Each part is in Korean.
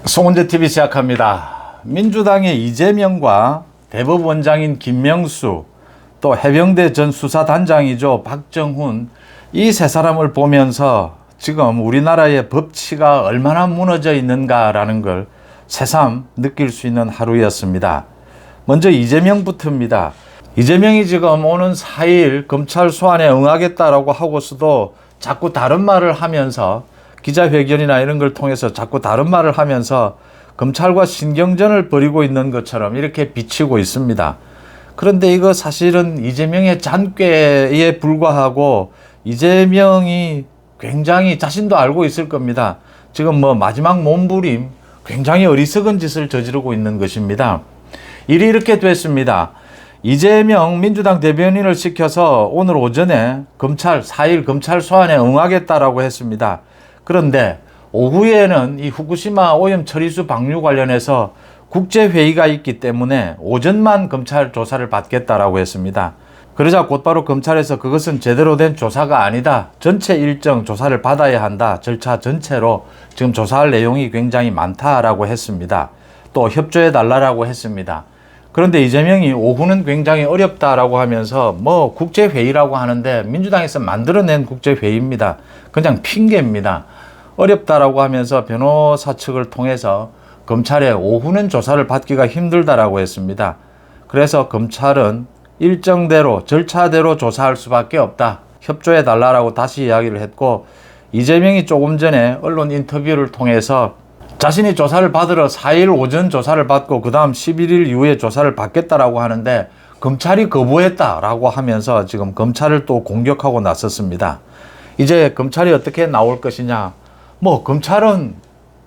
송은재 TV 시작합니다. 민주당의 이재명과 대법원장인 김명수, 또 해병대 전 수사단장이죠 박정훈, 이 세 사람을 보면서 지금 우리나라의 법치가 얼마나 무너져 있는가라는 걸 새삼 느낄 수 있는 하루였습니다. 먼저 이재명부터입니다. 이재명이 지금 오는 4일 검찰 소환에 응하겠다라고 하고서도 자꾸 다른 말을 하면서, 기자회견이나 이런 걸 통해서 자꾸 다른 말을 하면서 검찰과 신경전을 벌이고 있는 것처럼 이렇게 비치고 있습니다. 그런데 이거 사실은 이재명의 잔꾀에 불과하고, 이재명이 굉장히 자신도 알고 있을 겁니다. 지금 마지막 몸부림, 굉장히 어리석은 짓을 저지르고 있는 것입니다. 일이 이렇게 됐습니다. 이재명 민주당 대변인을 시켜서 오늘 오전에 4일 검찰 소환에 응하겠다라고 했습니다. 그런데 오후에는 이 후쿠시마 오염 처리수 방류 관련해서 국제회의가 있기 때문에 오전만 검찰 조사를 받겠다라고 했습니다. 그러자 곧바로 검찰에서 그것은 제대로 된 조사가 아니다, 전체 일정 조사를 받아야 한다, 절차 전체로 지금 조사할 내용이 굉장히 많다라고 했습니다. 또 협조해 달라고 했습니다. 그런데 이재명이 오후는 굉장히 어렵다라고 하면서 국제회의라고 하는데 민주당에서 만들어낸 국제회의입니다. 그냥 핑계입니다. 어렵다라고 하면서 변호사 측을 통해서 검찰에 오후는 조사를 받기가 힘들다라고 했습니다. 그래서 검찰은 일정대로 절차대로 조사할 수밖에 없다, 협조해 달라고 다시 이야기를 했고, 이재명이 조금 전에 언론 인터뷰를 통해서 자신이 조사를 받으러 4일 오전 조사를 받고 그 다음 11일 이후에 조사를 받겠다라고 하는데 검찰이 거부했다라고 하면서 지금 검찰을 또 공격하고 나섰습니다. 이제 검찰이 어떻게 나올 것이냐, 검찰은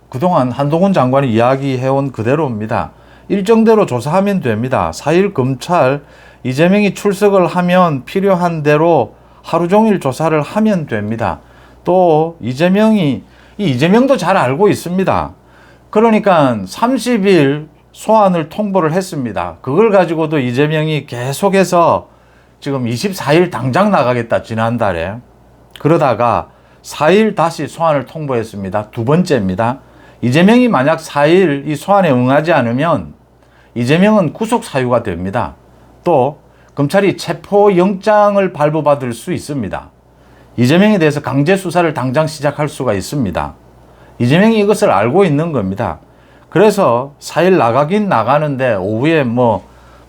그동안 한동훈 장관이 이야기해온 그대로입니다. 일정대로 조사하면 됩니다. 4일 검찰 이재명이 출석을 하면 필요한 대로 하루 종일 조사를 하면 됩니다. 또 이재명도 잘 알고 있습니다. 그러니까 30일 소환을 통보를 했습니다. 그걸 가지고도 이재명이 계속해서 지금 24일 당장 나가겠다, 지난달에. 그러다가 4일 다시 소환을 통보했습니다. 두 번째입니다. 이재명이 만약 4일 이 소환에 응하지 않으면 이재명은 구속 사유가 됩니다. 또 검찰이 체포영장을 발부받을 수 있습니다. 이재명에 대해서 강제 수사를 당장 시작할 수가 있습니다. 이재명이 이것을 알고 있는 겁니다. 그래서 4일 나가긴 나가는데 오후에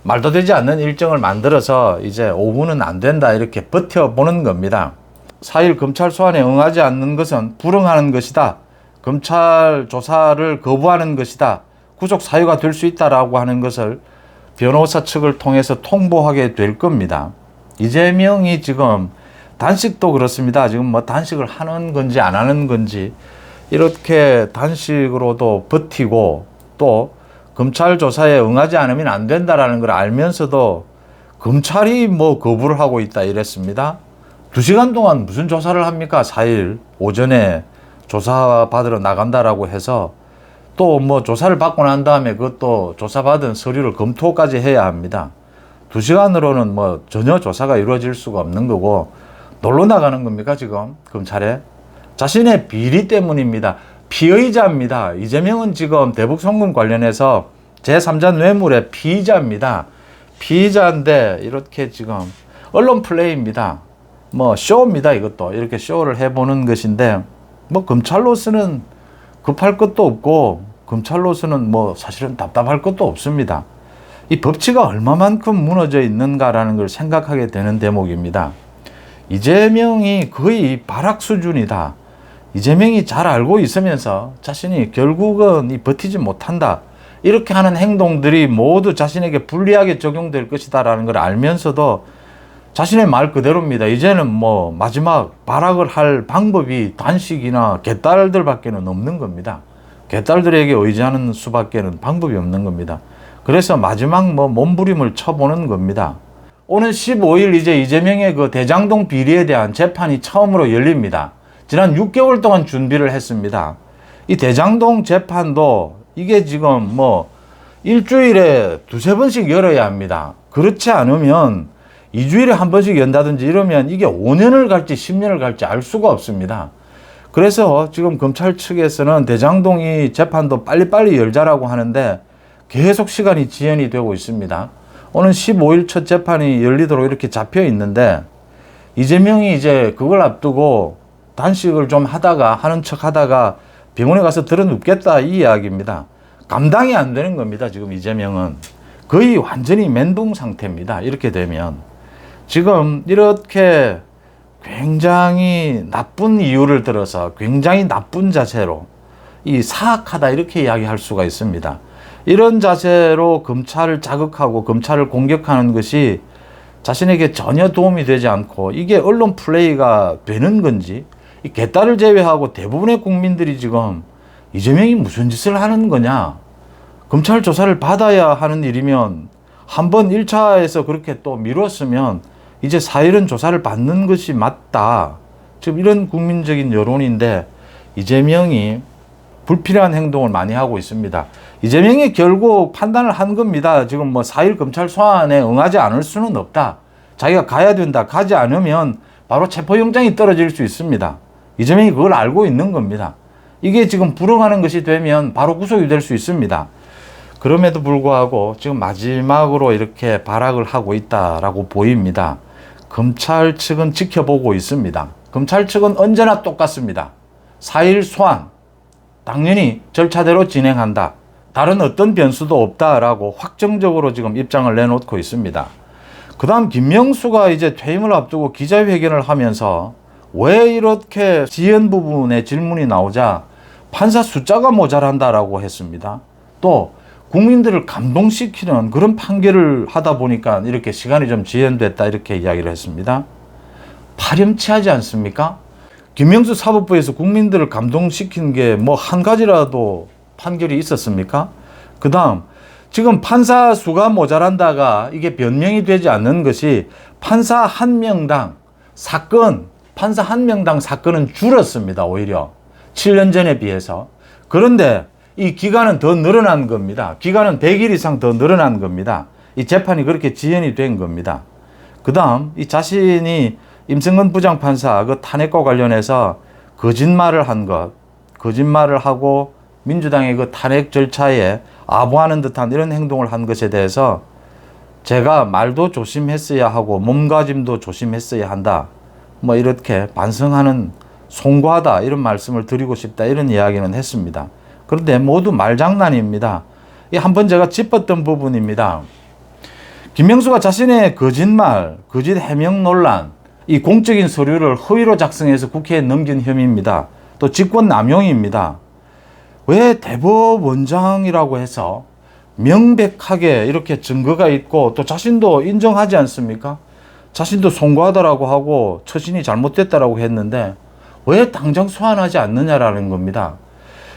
말도 되지 않는 일정을 만들어서 이제 오후는 안 된다, 이렇게 버텨보는 겁니다. 4일 검찰 소환에 응하지 않는 것은 불응하는 것이다, 검찰 조사를 거부하는 것이다, 구속 사유가 될 수 있다라고 하는 것을 변호사 측을 통해서 통보하게 될 겁니다. 이재명이 지금 단식도 그렇습니다. 지금 단식을 하는 건지 안 하는 건지, 이렇게 단식으로도 버티고 또 검찰 조사에 응하지 않으면 안 된다라는 걸 알면서도 검찰이 거부를 하고 있다 이랬습니다. 2시간 동안 무슨 조사를 합니까? 4일 오전에 조사 받으러 나간다라고 해서 또 조사를 받고 난 다음에 그것도 조사받은 서류를 검토까지 해야 합니다. 2시간으로는 전혀 조사가 이루어질 수가 없는 거고, 놀러 나가는 겁니까 지금 검찰에? 자신의 비리 때문입니다. 피의자입니다. 이재명은 지금 대북 송금 관련해서 제3자 뇌물의 피의자입니다. 피의자인데 이렇게 지금 언론 플레이입니다. 쇼입니다. 이것도 이렇게 쇼를 해보는 것인데, 검찰로서는 급할 것도 없고 검찰로서는 사실은 답답할 것도 없습니다. 이 법치가 얼마만큼 무너져 있는가라는 걸 생각하게 되는 대목입니다. 이재명이 거의 발악 수준이다, 이재명이 잘 알고 있으면서 자신이 결국은 버티지 못한다, 이렇게 하는 행동들이 모두 자신에게 불리하게 적용될 것이다라는 걸 알면서도 자신의 말 그대로입니다. 이제는 마지막 발악을 할 방법이 단식이나 개딸들밖에는 없는 겁니다. 개딸들에게 의지하는 수밖에는 방법이 없는 겁니다. 그래서 마지막 몸부림을 쳐보는 겁니다. 오는 15일 이제 이재명의 그 대장동 비리에 대한 재판이 처음으로 열립니다. 지난 6개월 동안 준비를 했습니다. 이 대장동 재판도 이게 지금 일주일에 2-3번씩 열어야 합니다. 그렇지 않으면 2주일에 한 번씩 연다든지 이러면 이게 5년을 갈지 10년을 갈지 알 수가 없습니다. 그래서 지금 검찰 측에서는 대장동 이 재판도 빨리빨리 열자라고 하는데 계속 시간이 지연이 되고 있습니다. 오늘 15일 첫 재판이 열리도록 이렇게 잡혀 있는데 이재명이 이제 그걸 앞두고 단식을 좀 하다가 하는 척 하다가 병원에 가서 들어눕겠다 이 이야기입니다. 감당이 안 되는 겁니다. 지금 이재명은 거의 완전히 멘붕 상태입니다. 이렇게 되면 지금 이렇게 굉장히 나쁜 이유를 들어서 굉장히 나쁜 자세로 이 사악하다 이렇게 이야기할 수가 있습니다. 이런 자세로 검찰을 자극하고 검찰을 공격하는 것이 자신에게 전혀 도움이 되지 않고 이게 언론 플레이가 되는 건지 이 개딸을 제외하고 대부분의 국민들이 지금 이재명이 무슨 짓을 하는 거냐, 검찰 조사를 받아야 하는 일이면 한번 1차에서 그렇게 또 미뤘으면 이제 사일은 조사를 받는 것이 맞다. 지금 이런 국민적인 여론인데 이재명이 불필요한 행동을 많이 하고 있습니다. 이재명이 결국 판단을 한 겁니다. 지금 뭐 4일 검찰 소환에 응하지 않을 수는 없다. 자기가 가야 된다. 가지 않으면 바로 체포영장이 떨어질 수 있습니다. 이재명이 그걸 알고 있는 겁니다. 이게 지금 불응하는 것이 되면 바로 구속이 될 수 있습니다. 그럼에도 불구하고 지금 마지막으로 이렇게 발악을 하고 있다라고 보입니다. 검찰 측은 지켜보고 있습니다. 검찰 측은 언제나 똑같습니다. 4일 소환, 당연히 절차대로 진행한다. 다른 어떤 변수도 없다라고 확정적으로 지금 입장을 내놓고 있습니다. 그 다음 김명수가 이제 퇴임을 앞두고 기자회견을 하면서 왜 이렇게 지연 부분에 질문이 나오자 판사 숫자가 모자란다라고 했습니다. 또 국민들을 감동시키는 그런 판결을 하다 보니까 이렇게 시간이 좀 지연됐다 이렇게 이야기를 했습니다. 파렴치하지 않습니까? 김명수 사법부에서 국민들을 감동시킨 게 뭐 한 가지라도 판결이 있었습니까? 그 다음 지금 판사 수가 모자란다가 이게 변명이 되지 않는 것이 판사 한 명당 사건은 줄었습니다. 오히려 7년 전에 비해서. 그런데 이 기간은 더 늘어난 겁니다. 기간은 100일 이상 더 늘어난 겁니다. 이 재판이 그렇게 지연이 된 겁니다. 그 다음 이 자신이 임성근 부장판사 그 탄핵과 관련해서 거짓말을 하고 민주당의 그 탄핵 절차에 아부하는 듯한 이런 행동을 한 것에 대해서 제가 말도 조심했어야 하고 몸가짐도 조심했어야 한다. 뭐 이렇게 반성하는 송구하다 이런 말씀을 드리고 싶다 이런 이야기는 했습니다. 그런데 모두 말장난입니다. 이 한번 제가 짚었던 부분입니다. 김명수가 자신의 거짓 해명 논란, 이 공적인 서류를 허위로 작성해서 국회에 넘긴 혐의입니다. 또 직권 남용입니다. 왜 대법원장이라고 해서 명백하게 이렇게 증거가 있고 또 자신도 인정하지 않습니까? 자신도 송구하다라고 하고 처신이 잘못됐다라고 했는데 왜 당장 소환하지 않느냐라는 겁니다.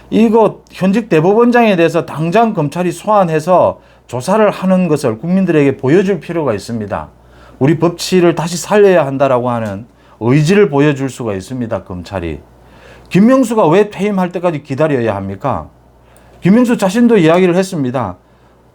이거 현직 대법원장에 대해서 당장 검찰이 소환해서 조사를 하는 것을 국민들에게 보여줄 필요가 있습니다. 우리 법치를 다시 살려야 한다라고 하는 의지를 보여줄 수가 있습니다. 검찰이. 김명수가 왜 퇴임할 때까지 기다려야 합니까? 김명수 자신도 이야기를 했습니다.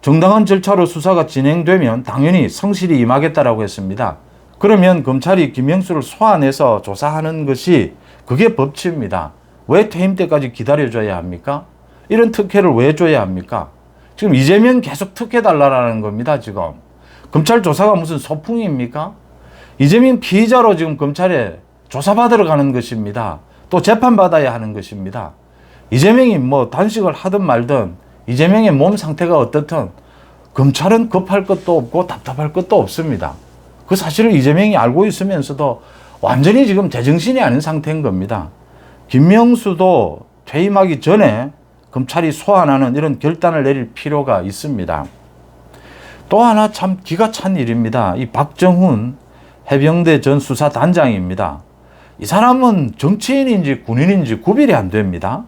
정당한 절차로 수사가 진행되면 당연히 성실히 임하겠다라고 했습니다. 그러면 검찰이 김명수를 소환해서 조사하는 것이 그게 법치입니다. 왜 퇴임 때까지 기다려줘야 합니까? 이런 특혜를 왜 줘야 합니까? 지금 이재명 계속 특혜 달라라는 겁니다. 지금 검찰 조사가 무슨 소풍입니까? 이재명 피의자로 지금 검찰에 조사받으러 가는 것입니다. 또 재판받아야 하는 것입니다. 이재명이 뭐 단식을 하든 말든 이재명의 몸 상태가 어떻든 검찰은 급할 것도 없고 답답할 것도 없습니다. 그 사실을 이재명이 알고 있으면서도 완전히 지금 제정신이 아닌 상태인 겁니다. 김명수도 퇴임하기 전에 검찰이 소환하는 이런 결단을 내릴 필요가 있습니다. 또 하나 참 기가 찬 일입니다. 이 박정훈 해병대 전 수사단장입니다. 이 사람은 정치인인지 군인인지 구별이 안 됩니다.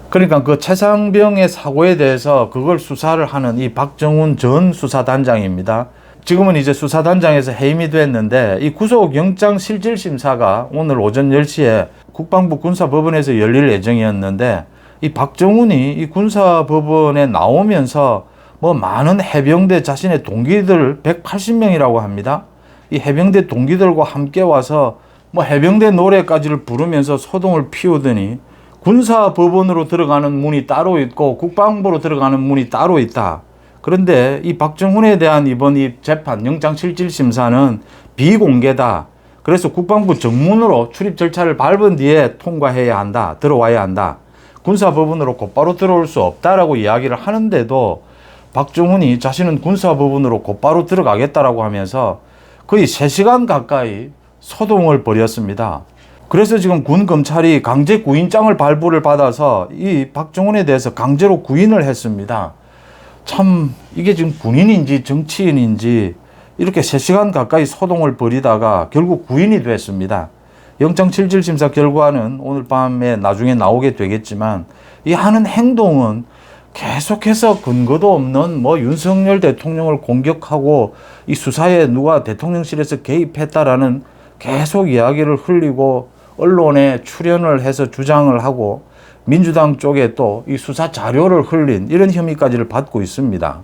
그러니까 그 최상병의 사고에 대해서 그걸 수사를 하는 이 박정훈 전 수사단장입니다. 지금은 이제 수사단장에서 해임이 됐는데 이 구속영장 실질심사가 오늘 오전 10시에 국방부 군사법원에서 열릴 예정이었는데 이 박정훈이 이 군사법원에 나오면서 뭐 많은 해병대 자신의 동기들 180명이라고 합니다. 이 해병대 동기들과 함께 와서 뭐 해병대 노래까지를 부르면서 소동을 피우더니 군사법원으로 들어가는 문이 따로 있고 국방부로 들어가는 문이 따로 있다. 그런데 이 박정훈에 대한 이번 이 재판 영장실질심사는 비공개다. 그래서 국방부 정문으로 출입 절차를 밟은 뒤에 통과해야 한다. 들어와야 한다. 군사법원으로 곧바로 들어올 수 없다라고 이야기를 하는데도 박정훈이 자신은 군사법원으로 곧바로 들어가겠다라고 하면서 거의 3시간 가까이 소동을 벌였습니다. 그래서 지금 군 검찰이 강제 구인장을 발부를 받아서 이 박정훈에 대해서 강제로 구인을 했습니다. 참 이게 지금 군인인지 정치인인지 이렇게 3시간 가까이 소동을 벌이다가 결국 구인이 됐습니다. 영장실질심사 결과는 오늘 밤에 나중에 나오게 되겠지만 이 하는 행동은 계속해서 근거도 없는 뭐 윤석열 대통령을 공격하고 이 수사에 누가 대통령실에서 개입했다라는 계속 이야기를 흘리고 언론에 출연을 해서 주장을 하고 민주당 쪽에 또 이 수사 자료를 흘린 이런 혐의까지를 받고 있습니다.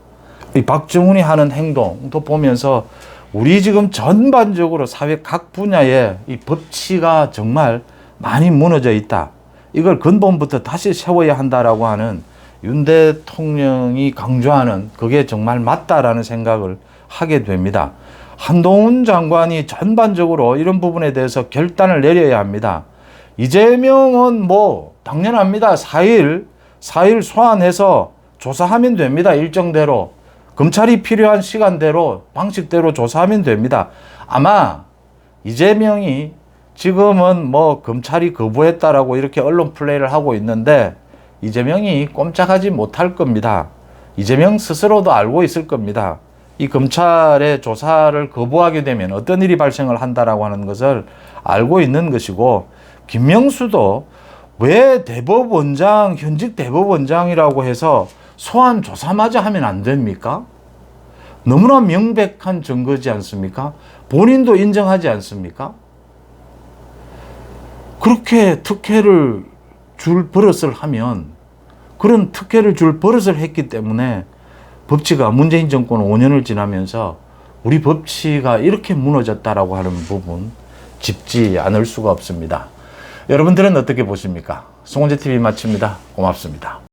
이 박정훈이 하는 행동도 보면서 우리 지금 전반적으로 사회 각 분야에 이 법치가 정말 많이 무너져 있다. 이걸 근본부터 다시 세워야 한다라고 하는 윤 대통령이 강조하는 그게 정말 맞다라는 생각을 하게 됩니다. 한동훈 장관이 전반적으로 이런 부분에 대해서 결단을 내려야 합니다. 이재명은 뭐 당연합니다. 4일 소환해서 조사하면 됩니다. 일정대로. 검찰이 필요한 시간대로 방식대로 조사하면 됩니다. 아마 이재명이 지금은 뭐 검찰이 거부했다라고 이렇게 언론 플레이를 하고 있는데 이재명이 꼼짝하지 못할 겁니다. 이재명 스스로도 알고 있을 겁니다. 이 검찰의 조사를 거부하게 되면 어떤 일이 발생을 한다라고 하는 것을 알고 있는 것이고 김명수도 왜 대법원장, 현직 대법원장이라고 해서 소환 조사마저 하면 안 됩니까? 너무나 명백한 증거지 않습니까? 본인도 인정하지 않습니까? 그렇게 특혜를 줄 버릇을 하면 그런 특혜를 줄 버릇을 했기 때문에 법치가 문재인 정권 5년을 지나면서 우리 법치가 이렇게 무너졌다라고 하는 부분 짚지 않을 수가 없습니다. 여러분들은 어떻게 보십니까? 송원재 TV 마칩니다. 고맙습니다.